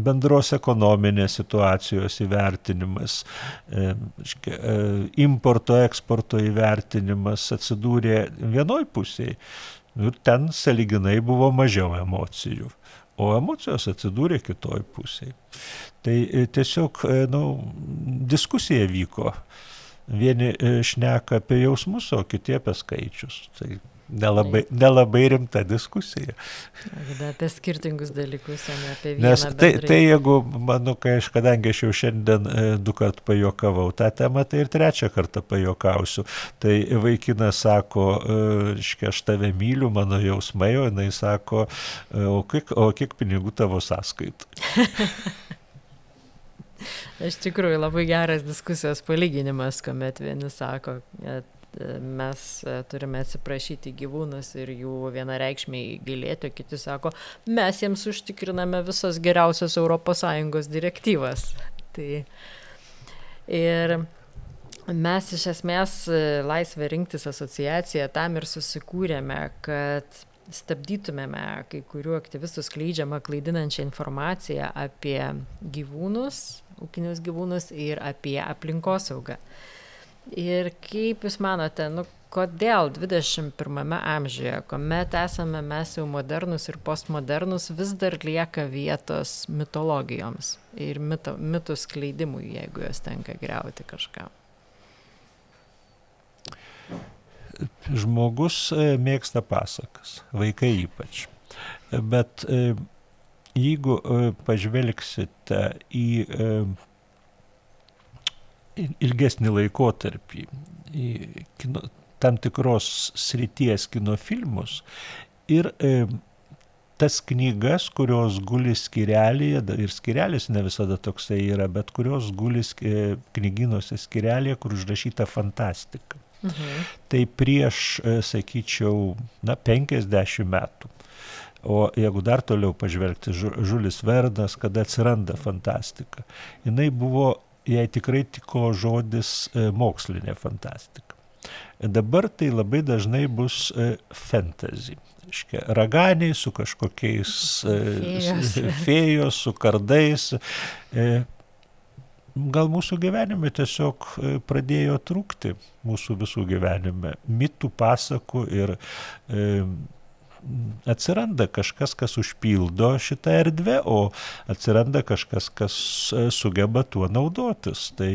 bendros ekonominės situacijos įvertinimas, importo, eksporto įvertinimas atsidūrė vienoj pusėje ir ten sąlyginai buvo mažiau emocijų, o emocijos atsidūrė kitoj pusėje. Tai tiesiog diskusija vyko. Vieni šneka apie jausmus, o kiti apie skaičius. Tai nelabai rimta diskusija. Apie skirtingus dalykus, o ne apie vieną Nes bendrai. Tai jeigu, kadangi aš jau šiandien 2 kartų pajuokavau tą temą, tai ir 3 kartą pajuokausiu. Tai vaikinas sako, aš tave myliu, mano jausmai, o jinai sako, o kiek pinigų tavo sąskaitų. Iš tikrųjų, labai geras diskusijos palyginimas, kuomet vieni sako, mes turime atsiprašyti gyvūnus ir jų vienareikšmiai gailėti, o kiti sako, mes jiems užtikriname visas geriausias ES direktyvas. Ir mes iš esmės Laisvė rinktis asociaciją tam ir susikūrėme, kad stabdytumėme kai kurių aktyvistų skleidžiamą klaidinančią informaciją apie gyvūnus, ūkinius gyvūnus ir apie aplinkosaugą. Ir kaip jūs manote, kodėl 21 amžiuje, kuomet esame mes jau modernus ir postmodernus, vis dar lieka vietos mitologijoms ir mitų skleidimui, jeigu jos tenka griauti kažką? Žmogus mėgsta pasakas, vaikai ypač. Bet jeigu pažvelgsite į ilgesnį laikotarpį, į tam tikros srities kinofilmus ir tas knygas, kurios guli skyrelėje, ir skyrelis ne visada toksai yra, bet kurios guli knygynuose skyrelėje, kur užrašyta fantastika. Tai prieš, sakyčiau, 50 metų. O jeigu dar toliau pažvelgti, Žulis Vernas, kada atsiranda fantastika, jai tikrai tiko žodis mokslinė fantastika. Dabar tai labai dažnai bus fantasy. Raganiai su kažkokiais fėjos, su kardais. Gal mūsų gyvenime tiesiog pradėjo trūkti, mūsų visų gyvenime, mitų, pasakų ir atsiranda kažkas, kas užpildo šitą erdvę, o atsiranda kažkas, kas sugeba tuo naudotis. Tai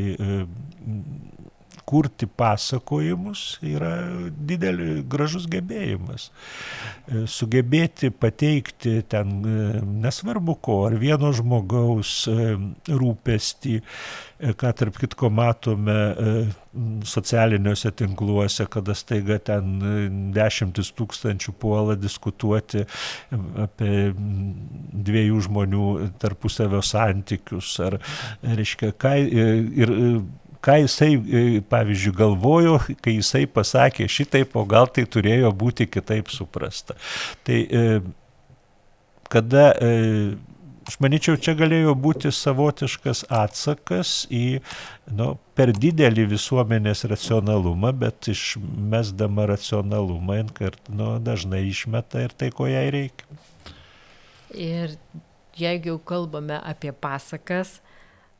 kurti pasakojimus yra gražus gebėjimas. Sugebėti pateikti ten nesvarbu ko, ar vieno žmogaus rūpestį, ką tarp kitko matome socialiniuose tinkluose, kada staiga ten 10 000 puola diskutuoti apie dviejų žmonių tarpusavio santykius, ar reiškia, ką jisai, pavyzdžiui, galvojo, kai jisai pasakė šitaip, o gal tai turėjo būti kitaip suprasta. Tai kada, aš manyčiau, čia galėjo būti savotiškas atsakas į per didelį visuomenės racionalumą, bet išmesdama racionalumą, dažnai išmeta ir tai, ko jai reikia. Ir jeigu jau kalbame apie pasakas,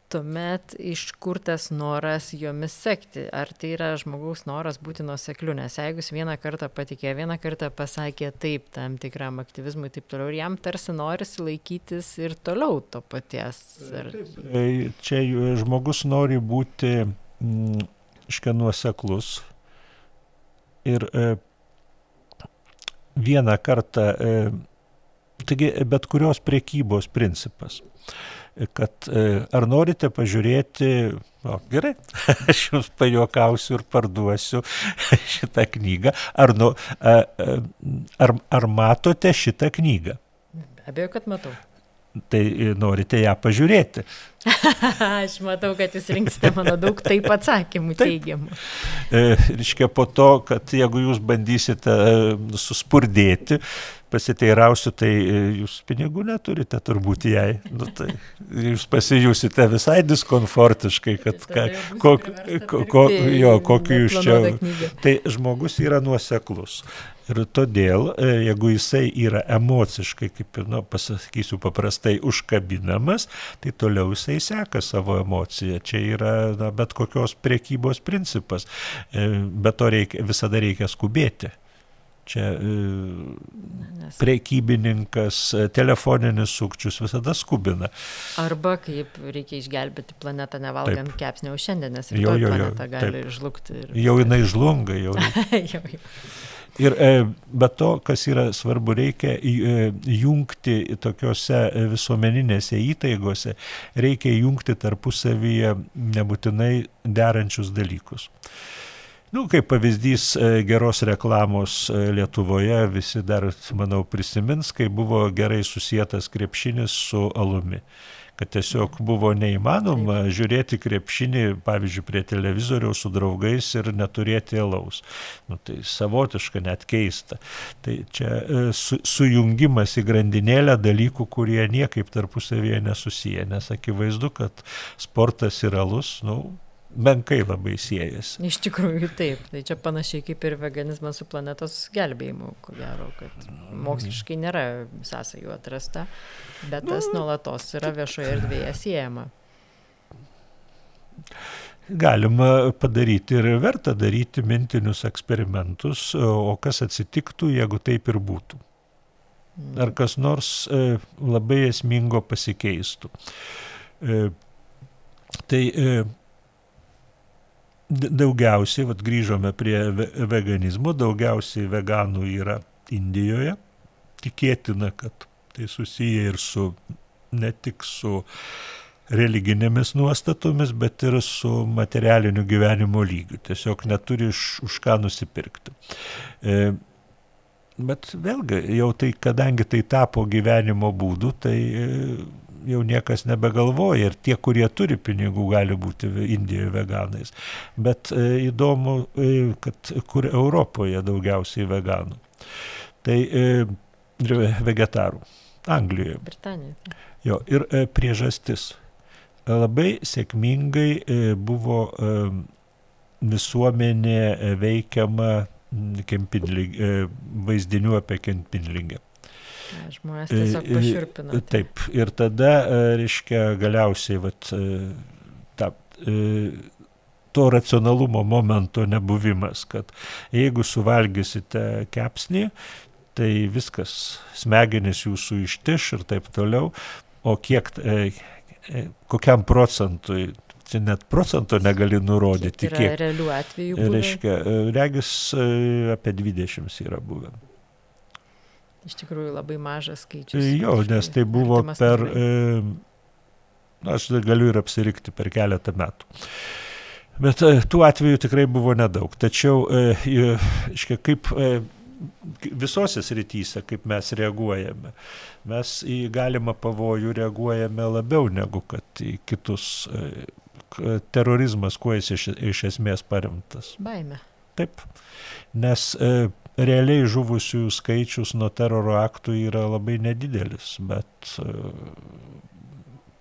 tuomet iš kur tas noras jomis sekti? Ar tai yra žmogaus noras būti nuosekliu? Nes jeigu jis vieną kartą patikėjo, vieną kartą pasakė taip tam tikram aktyvizmui, taip toliau, ir jam tarsi norisi laikytis ir toliau to paties. Čia žmogus nori būti nuoseklus ir vieną kartą, taigi bet kurios prekybos principas, kad ar norite pažiūrėti, gerai, aš jums pajuokausiu ir parduosiu šitą knygą, ar matote šitą knygą? Be abejo, kad matau. Tai norite ją pažiūrėti. Aš matau, kad jūs rinksite mano daug taip atsakymų teigiamų. Reiškia, po to, kad jeigu jūs bandysite suspurdėti, pasiteirausiu, tai jūs pinigų neturite turbūt jai. Tai jūs pasijusite visai diskomfortiškai, kad kokiu jūs čia. Tai žmogus yra nuoseklus. Ir todėl, jeigu jisai yra emociškai, kaip ir, pasakysiu paprastai, užkabinamas, tai toliau jisai seka savo emociją. Čia yra bet kokios prekybos principas. Bet to visada reikia skubėti. Čia prekybininkas, telefoninis sukčius visada skubina. Arba kaip reikia išgelbėti planetą nevalgant kepsnio šiandien, nes rytoj planeta gali žlugti. Jau jinai žlunga. Ir be to, kas yra svarbu, reikia jungti tokiose visuomeninėse įtaigose, reikia jungti tarpusavyje nebūtinai derančius dalykus. Kaip pavyzdys geros reklamos Lietuvoje, visi dar, manau, prisimins, kai buvo gerai susietas krepšinis su alumi. Kad tiesiog buvo neįmanoma žiūrėti krepšinį, pavyzdžiui, prie televizoriaus su draugais ir neturėti alaus. Tai savotiška, net keista. Tai čia sujungimas į grandinėlę dalykų, kurie niekaip tarpusavyje nesusiję, nes akivaizdu, kad sportas ir alus, menkai labai siejasi. Iš tikrųjų taip. Tai čia panašiai kaip ir veganizmas su planetos gelbėjimu, ko gero, kad moksliškai nėra sąsajų atrasta, bet tas nuolatos yra viešoje erdvėje siejama. Galima padaryti ir verta daryti mintinius eksperimentus, o kas atsitiktų, jeigu taip ir būtų. Ar kas nors labai esmingo pasikeistų. Tai daugiausiai, grįžome prie veganizmo, daugiausiai veganų yra Indijoje. Tikėtina, kad tai susiję ir ne tik su religinėmis nuostatomis, bet ir su materialiniu gyvenimo lygiu. Tiesiog neturi už ką nusipirkti. Bet vėlgi, jau tai, kadangi tai tapo gyvenimo būdu, tai jau niekas nebegalvoja ir tie, kurie turi pinigų, gali būti Indijoje veganais. Bet įdomu, kad kur Europoje daugiausiai veganų. Tai vegetarų. Anglijoje. Britanijoje. Jo, ir priežastis. Labai sėkmingai buvo visuomenė veikiama vaizdinių apie kempinligę. Žmonės tiesiog pašiurpina. Taip, ir tada, reiškia, galiausiai to racionalumo momento nebuvimas, kad jeigu suvalgysite kepsnį, tai viskas, smegenys jūsų ištiš ir taip toliau, o kokiam procentui čia net procento negali nurodyti. Kiek yra realių atvejų buvę? Reiškia, regis apie 20 yra buvę. Iš tikrųjų labai mažas skaičius. Jo, nes tai buvo per, aš galiu ir apsirikti per keletą metų. Bet tų atvejų tikrai buvo nedaug. Tačiau, kaip visose srityse, kaip mes reaguojame, mes į galimą pavojų reaguojame labiau negu kad į kitus. Terorizmas, kuo jis iš esmės paremtas? Baimė. Taip, nes realiai žuvusiųjų skaičius nuo teroro aktų yra labai nedidelis, bet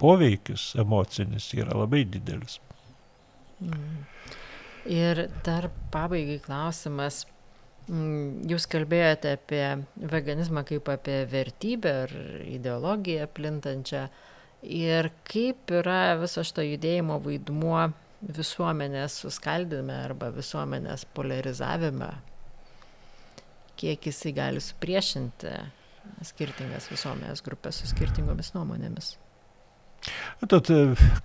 poveikis emocinis yra labai didelis. Ir dar pabaigai klausimas. Jūs kalbėjote apie veganizmą kaip apie vertybę ar ideologiją plintančią. Ir kaip yra viso šito judėjimo vaidmuo visuomenės suskaldime arba visuomenės polarizavime? Kiek jisai gali supriešinti skirtingas visuomenės grupės su skirtingomis nuomonėmis?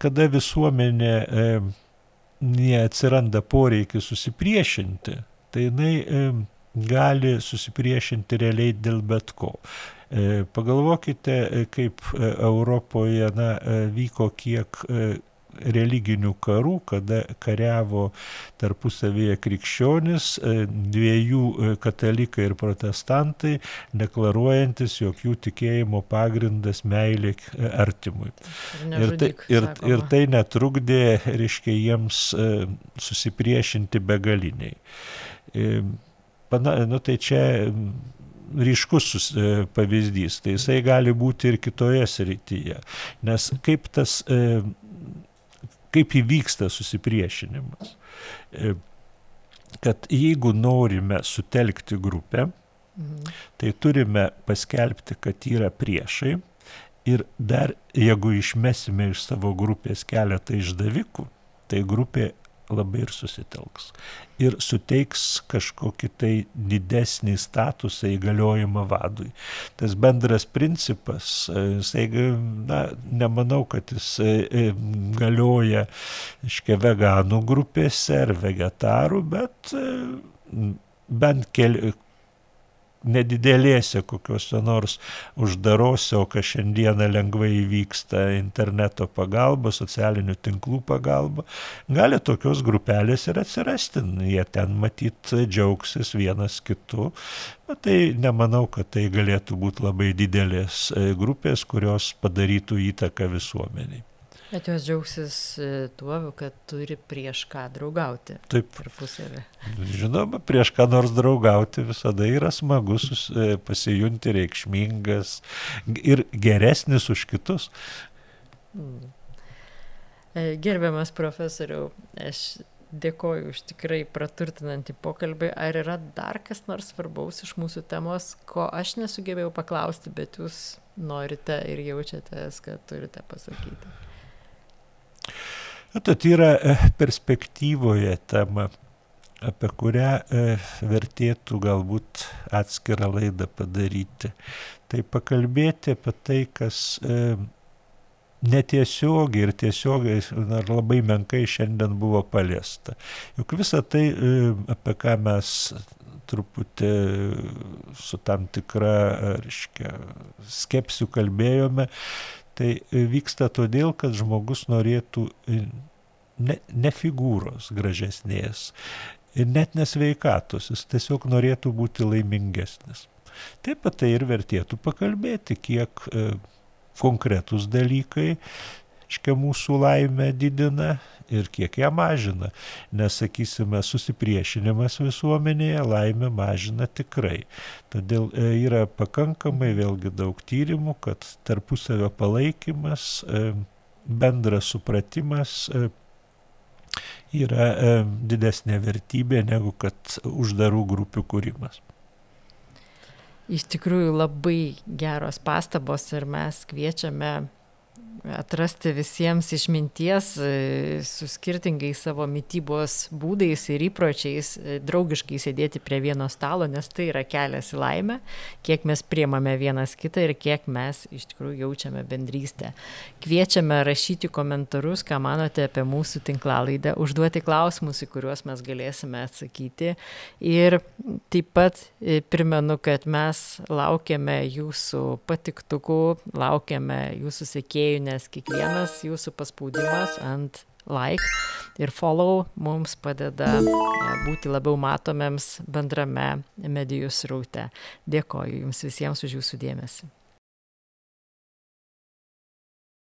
Kada visuomenė neatsiranda poreikis susipriešinti, tai jinai gali susipriešinti realiai dėl bet ko. Pagalvokite, kaip Europoje vyko kiek religinių karų, kada kariavo tarpusavyje krikščionis, dviejų katalikai ir protestantai, deklaruojantis, jog jų tikėjimo pagrindas meilė artimui. Ir tai netrukdė, reiškia, jiems susipriešinti begaliniai. Tai čia ryškus pavyzdys, tai jisai gali būti ir kitoje srityje. Nes kaip įvyksta susipriešinimas. Kad jeigu norime sutelkti grupę, tai turime paskelbti, kad yra priešai ir dar jeigu išmesime iš savo grupės keletą išdavikų, tai grupė labai ir susitelks. Ir suteiks kažkokį tai didesnį statusą įgaliojimą vadui. Tas bendras principas, nemanau, kad jis galioja veganų grupėse ar vegetarų, bet bent nedidelėse kokiuose nors uždarose, o kas šiandieną lengvai įvyksta interneto pagalba, socialinių tinklų pagalba, gali tokios grupelės ir atsirasti. Jie ten matyt džiaugsis vienas kitu, bet tai nemanau, kad tai galėtų būti labai didelės grupės, kurios padarytų įtaką visuomeniai. Bet jos džiaugsis tuo, kad turi prieš ką draugauti. Taip. Tarpusavy. Žinoma, prieš ką nors draugauti visada yra smagus, pasijunti reikšmingas ir geresnis už kitus. Gerbiamas profesoriau, aš dėkoju už tikrai praturtinantį pokalbį. Ar yra dar kas nors svarbaus iš mūsų temos, ko aš nesugebėjau paklausti, bet jūs norite ir jaučiatės, kad turite pasakyti? Tai yra perspektyvoje tema, apie kurią vertėtų galbūt atskirą laidą padaryti. Tai pakalbėti apie tai, kas netiesiogiai ir tiesiogiai labai menkai šiandien buvo paliesta. Juk visa tai, apie ką mes truputį su tam tikra, skepsiu kalbėjome, tai vyksta todėl, kad žmogus norėtų ne figūros gražesnės ir net nesveikatos, jis tiesiog norėtų būti laimingesnis. Taip pat tai ir vertėtų pakalbėti, kiek konkretūs dalykai mūsų laimę didina ir kiek ją mažina. Nes, sakysime, susipriešinimas visuomenėje laimę mažina tikrai. Todėl yra pakankamai vėlgi daug tyrimų, kad tarpusavio palaikymas, bendras supratimas yra didesnė vertybė negu kad uždarų grupių kūrimas. Iš tikrųjų labai geros pastabos ir mes kviečiame atrasti visiems išminties su skirtingais savo mitybos būdais ir įpročiais, draugiškai sėdėti prie vieno stalo, nes tai yra kelias į laimę, kiek mes priemame vienas kitą ir kiek mes iš tikrųjų jaučiame bendrystę. Kviečiame rašyti komentarus, ką manote apie mūsų tinklalaidę, užduoti klausimus, į kuriuos mes galėsime atsakyti. Ir taip pat primenu, kad mes laukiame jūsų patiktukų, laukiame jūsų sekėjų, nes kiekvienas jūsų paspaudimas ant like ir follow mums padeda būti labiau matomiems bendrame medijų sraute. Dėkoju jums visiems už jūsų dėmesį.